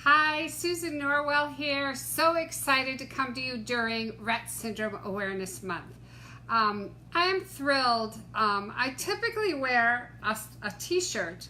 Hi, Susan Norwell here. So excited to come to you during Rett Syndrome Awareness Month. I am thrilled. I typically wear a t-shirt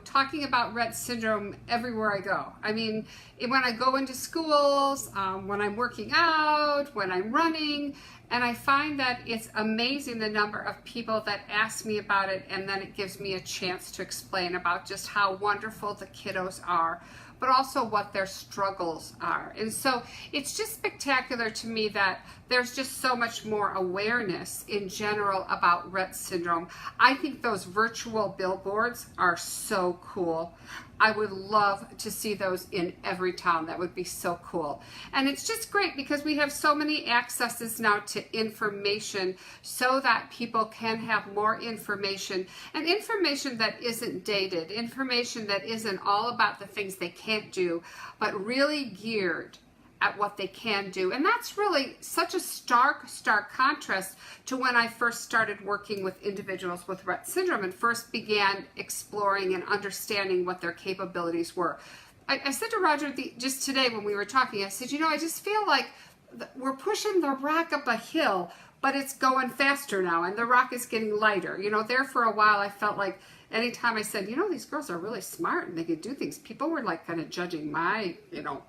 talking about Rett syndrome everywhere I go. I mean, when I go into schools, when I'm working out, when I'm running, and I find that it's amazing the number of people that ask me about it, and then it gives me a chance to explain about just how wonderful the kiddos are, but also what their struggles are. And so it's just spectacular to me that there's just so much more awareness in general about Rett syndrome. I think those virtual billboards are so cool. I would love to see those in every town. That would be so cool. And it's just great because we have so many accesses now to information so that people can have more information, and information that isn't dated, information that isn't all about the things they can't do, but really geared at what they can do. And that's really such a stark contrast to when I first started working with individuals with Rett syndrome and first began exploring and understanding what their capabilities were. I said to Roger just today when we were talking, I said, I just feel like we're pushing the rock up a hill, but it's going faster now and the rock is getting lighter. There for a while I felt like anytime I said, these girls are really smart and they could do things, people were like kind of judging my,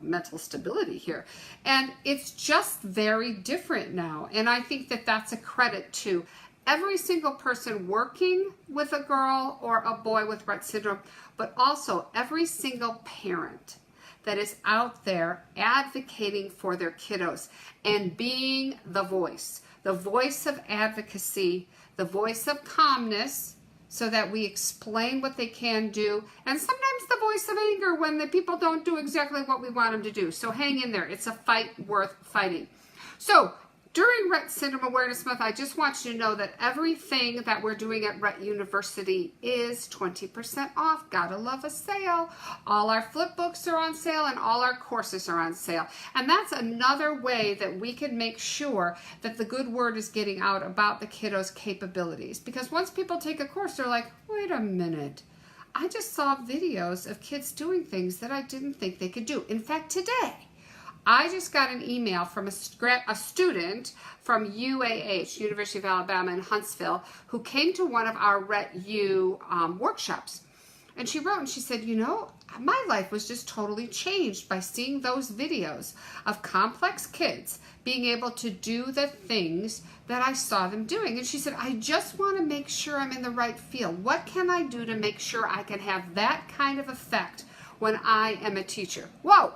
mental stability here. And it's just very different now. And I think that that's a credit to every single person working with a girl or a boy with Rett syndrome, but also every single parent that is out there advocating for their kiddos and being the voice of advocacy, the voice of calmness, so that we explain what they can do, and sometimes the voice of anger when the people don't do exactly what we want them to do. So hang in there. It's a fight worth fighting. So during Rett Syndrome Awareness Month, I just want you to know that everything that we're doing at Rett University is 20% off. Gotta love a sale. All our flip books are on sale and all our courses are on sale. And that's another way that we can make sure that the good word is getting out about the kiddos' capabilities. Because once people take a course, they're like, wait a minute. I just saw videos of kids doing things that I didn't think they could do. In fact, today, I just got an email from a student from UAH, University of Alabama in Huntsville, who came to one of our Rett U workshops. And she wrote and she said, my life was just totally changed by seeing those videos of complex kids being able to do the things that I saw them doing. And she said, I just want to make sure I'm in the right field. What can I do to make sure I can have that kind of effect when I am a teacher? Whoa!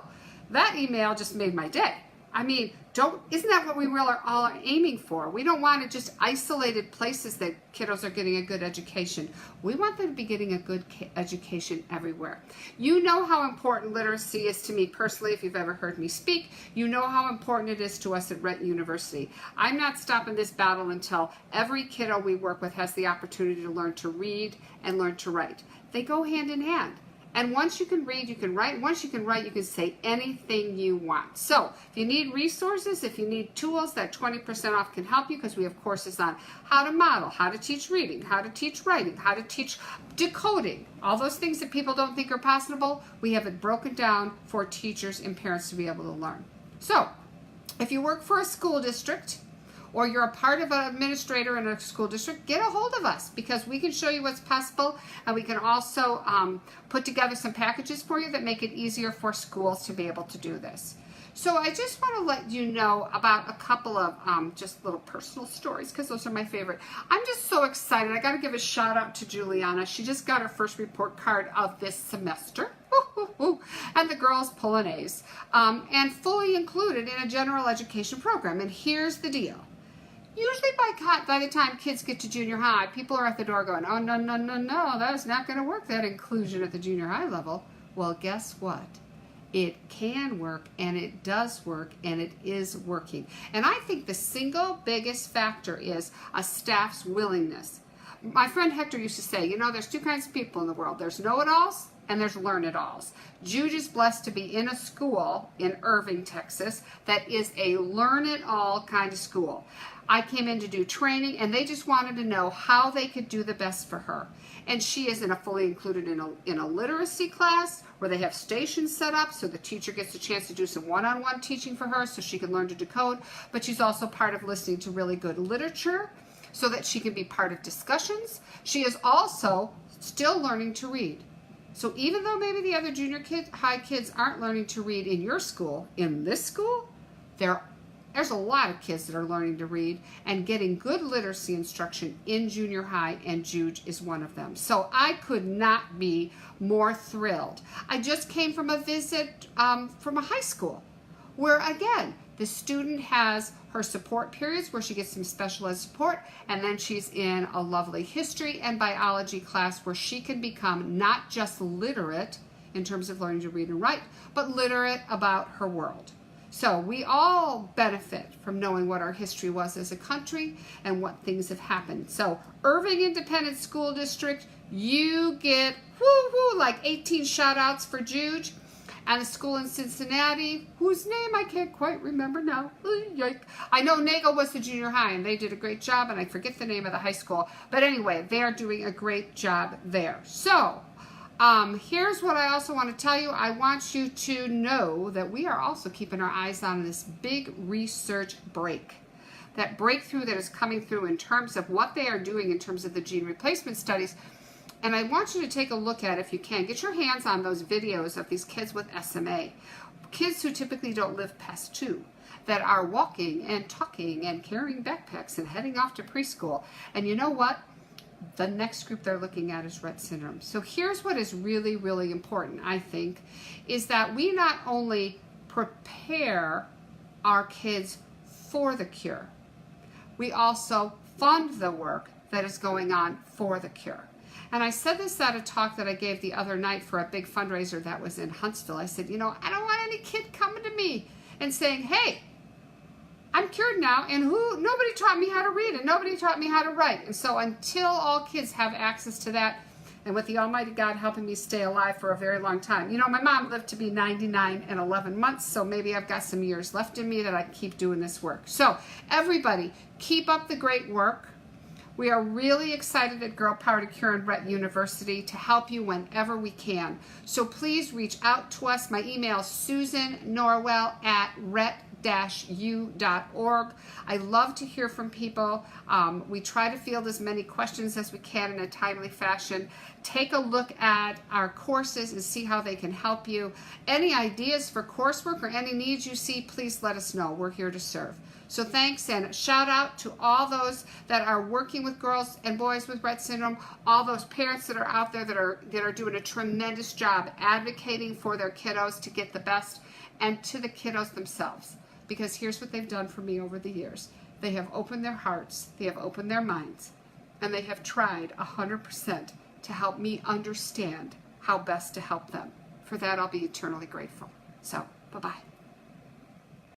That email just made my day. I mean, isn't that what we really are all aiming for? We don't want to just isolated places that kiddos are getting a good education. We want them to be getting a good education everywhere. You know how important literacy is to me personally if you've ever heard me speak. You know how important it is to us at Rett University. I'm not stopping this battle until every kiddo we work with has the opportunity to learn to read and learn to write. They go hand in hand. And once you can read, you can write. Once you can write, you can say anything you want. So if you need resources, if you need tools, that 20% off can help you because we have courses on how to model, how to teach reading, how to teach writing, how to teach decoding. All those things that people don't think are possible, we have it broken down for teachers and parents to be able to learn. So if you work for a school district, or you're a part of an administrator in a school district, get a hold of us because we can show you what's possible, and we can also put together some packages for you that make it easier for schools to be able to do this. So I just want to let you know about a couple of just little personal stories because those are my favorite. I'm just so excited. I got to give a shout out to Juliana. She just got her first report card of this semester. And the girls pulling A's and fully included in a general education program. And here's the deal. Usually by the time kids get to junior high, people are at the door going, oh, no, that's not going to work, that inclusion at the junior high level. Well, guess what? It can work, and it does work, and it is working. And I think the single biggest factor is a staff's willingness. My friend Hector used to say, there's two kinds of people in the world. There's know-it-alls and there's learn-it-alls. Jude is blessed to be in a school in Irving, Texas, that is a learn-it-all kind of school. I came in to do training, and they just wanted to know how they could do the best for her. And she is fully included in a literacy class where they have stations set up so the teacher gets a chance to do some one-on-one teaching for her so she can learn to decode. But she's also part of listening to really good literature so that she can be part of discussions. She is also still learning to read. So even though maybe the other junior high kids aren't learning to read in your school, in this school, there's a lot of kids that are learning to read, and getting good literacy instruction in junior high and JUJ is one of them. So I could not be more thrilled. I just came from a visit from a high school where, again, the student has her support periods where she gets some specialized support, and then she's in a lovely history and biology class where she can become not just literate in terms of learning to read and write, but literate about her world. So we all benefit from knowing what our history was as a country and what things have happened. So Irving Independent School District, you get like 18 shout outs for JUJ. And a school in Cincinnati, whose name I can't quite remember now. I know Nagel was the junior high, and they did a great job, and I forget the name of the high school. But anyway, they are doing a great job there. So here's what I also want to tell you. I want you to know that we are also keeping our eyes on this big research break. That breakthrough that is coming through in terms of what they are doing in terms of the gene replacement studies. And I want you to take a look at, if you can, get your hands on those videos of these kids with SMA. Kids who typically don't live past 2, that are walking and talking and carrying backpacks and heading off to preschool. And you know what? The next group they're looking at is Rett syndrome. So here's what is really, really important, I think, is that we not only prepare our kids for the cure, we also fund the work that is going on for the cure. And I said this at a talk that I gave the other night for a big fundraiser that was in Huntsville. I said, you know, I don't want any kid coming to me and saying, hey, I'm cured now, and nobody taught me how to read, and nobody taught me how to write. And so until all kids have access to that, and with the Almighty God helping me stay alive for a very long time. You know, my mom lived to be 99 and 11 months, so maybe I've got some years left in me that I can keep doing this work. So everybody, keep up the great work. We are really excited at Girl Power to Cure and Rett University to help you whenever we can. So please reach out to us. My email is susannorwell@rett-u.org. I love to hear from people. We try to field as many questions as we can in a timely fashion. Take a look at our courses and see how they can help you. Any ideas for coursework or any needs you see, please let us know. We're here to serve. So thanks, and shout out to all those that are working with girls and boys with Rett syndrome, all those parents that are out there that are doing a tremendous job advocating for their kiddos to get the best, and to the kiddos themselves. Because here's what they've done for me over the years. They have opened their hearts, they have opened their minds, and they have tried 100% to help me understand how best to help them. For that, I'll be eternally grateful. So, bye-bye.